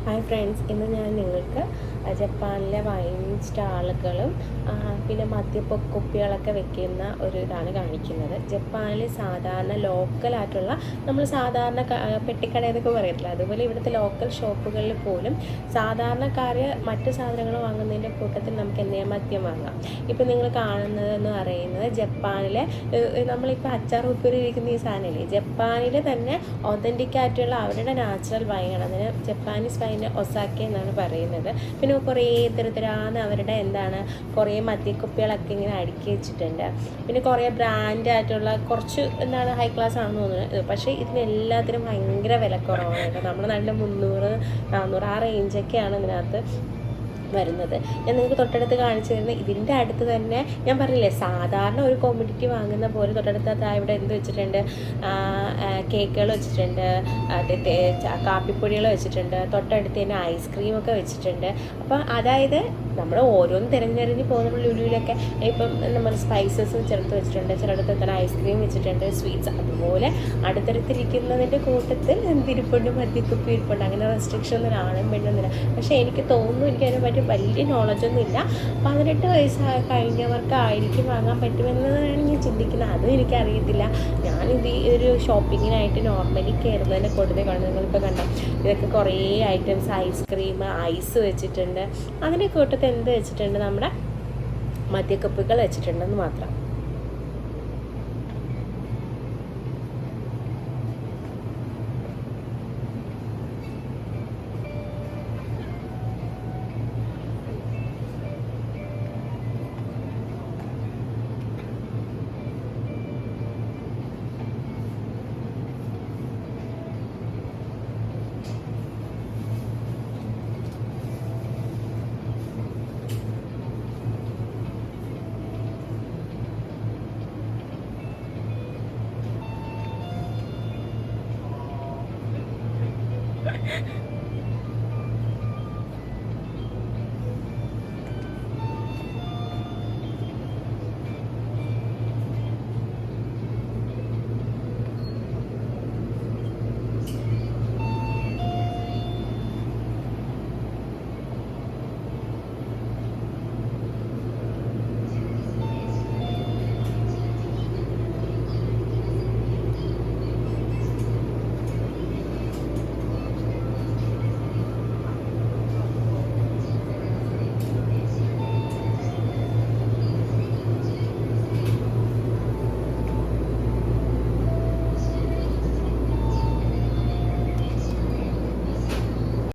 Hi friends, ഇന്ന് ഞാൻ നിങ്ങൾക്ക് ജപ്പാനിലെ വൈൻ സ്റ്റാളുകളും പിന്നെ മദ്യക്കുപ്പികളൊക്കെ വെക്കുന്ന ഒരു ഇതാണ് കാണിക്കുന്നത്. ജപ്പാനിൽ സാധാരണ ലോക്കലായിട്ടുള്ള നമ്മൾ സാധാരണ പെട്ടിക്കട എന്നൊക്കെ പറയത്തില്ല, അതുപോലെ ഇവിടുത്തെ ലോക്കൽ ഷോപ്പുകളിൽ പോലും സാധാരണക്കാർ മറ്റ് സാധനങ്ങൾ വാങ്ങുന്നതിൻ്റെ കൂട്ടത്തിൽ നമുക്ക് എന്തെങ്കിലും മദ്യം വാങ്ങാം. ഇപ്പം നിങ്ങൾ കാണുന്നതെന്ന് പറയുന്നത് ജപ്പാനിലെ നമ്മളിപ്പോൾ അച്ചാർ ഉപ്പിലിരിക്കുന്ന ഈ സാധനമില്ലേ, ജപ്പാനിൽ തന്നെ ഒതൻറ്റിക് ആയിട്ടുള്ള അവരുടെ നാച്ചുറൽ വൈനാണ്. അതിന് ജപ്പാനീസ് വൈൻ ഒസാക്കെ എന്നാണ് പറയുന്നത്. പിന്നെ കുറേ തരത്തിലാണ് അവരുടെ കുറേ മദ്യക്കുപ്പികളൊക്കെ ഇങ്ങനെ അടുക്കി വെച്ചിട്ടുണ്ട്. പിന്നെ കുറേ ബ്രാൻഡായിട്ടുള്ള കുറച്ച് ഹൈ ക്ലാസ് ആണെന്ന് തോന്നുന്നത്. പക്ഷേ ഇതിനെല്ലാത്തിനും ഭയങ്കര വിലക്കുറവാണ് കേട്ടോ. നമ്മുടെ നാട്ടിൽ 300-400 ആ റേഞ്ചൊക്കെയാണ് ഇതിനകത്ത് വരുന്നത്. ഞാൻ നിങ്ങൾക്ക് തൊട്ടടുത്ത് കാണിച്ചു തരുന്നത് ഇതിൻ്റെ അടുത്ത് തന്നെ ഞാൻ പറഞ്ഞില്ലേ, സാധാരണ ഒരു കോമ്പിഡിറ്റി വാങ്ങുന്ന പോലെ തൊട്ടടുത്ത് ഇവിടെ എന്ത് വെച്ചിട്ടുണ്ട്, കേക്കുകൾ വെച്ചിട്ടുണ്ട്, കാപ്പിപ്പൊടികൾ വെച്ചിട്ടുണ്ട്, തൊട്ടടുത്ത് തന്നെ ഐസ്ക്രീമൊക്കെ വെച്ചിട്ടുണ്ട്. അപ്പം അതായത് നമ്മൾ ഓരോന്ന് തിരഞ്ഞെറിഞ്ഞ് പോകുന്ന ലുലുവിലൊക്കെ ഇപ്പം നമ്മൾ സ്പൈസസ് ചേർത്ത് വെച്ചിട്ടുണ്ട്, ചിലയിടത്ത് തന്നെ ഐസ്ക്രീം വെച്ചിട്ടുണ്ട്, സ്വീറ്റ്സ്. അതുപോലെ അടുത്തടുത്തിരിക്കുന്നതിൻ്റെ കൂട്ടത്തിൽ എന്തിരിപ്പുണ്ട്, മദ്യക്കുപ്പി ഇരിപ്പുണ്ട്. അങ്ങനെ റെസ്ട്രിക്ഷൻ ഒന്നും ആണും പെണ്ണൊന്നുമില്ല. പക്ഷേ എനിക്ക് തോന്നുന്നു, എനിക്കതിനെ പറ്റി വലിയ നോളജൊന്നും ഇല്ല. 18 വയസ്സ് കഴിഞ്ഞവർക്കായിരിക്കും വാങ്ങാൻ പറ്റുമെന്നാണ് ഞാൻ ചിന്തിക്കുന്നത്. അതും എനിക്കറിയത്തില്ല. ഞാനിത് ഈ ഒരു ഷോപ്പിങ്ങിനായിട്ട് നോർമലി കയറുന്നതിൻ്റെ കൂടുതൽ കാണുന്നത് നിങ്ങളിപ്പോൾ കണ്ടോ, ഇതൊക്കെ കുറേ ഐറ്റംസ്, ഐസ്ക്രീം, ഐസ് വെച്ചിട്ടുണ്ട്. അതിൻ്റെ കൂട്ടത്തിൽ എന്ത് വെച്ചിട്ടുണ്ട്, നമ്മുടെ മദ്യക്കപ്പുകൾ വെച്ചിട്ടുണ്ടെന്ന് മാത്രം.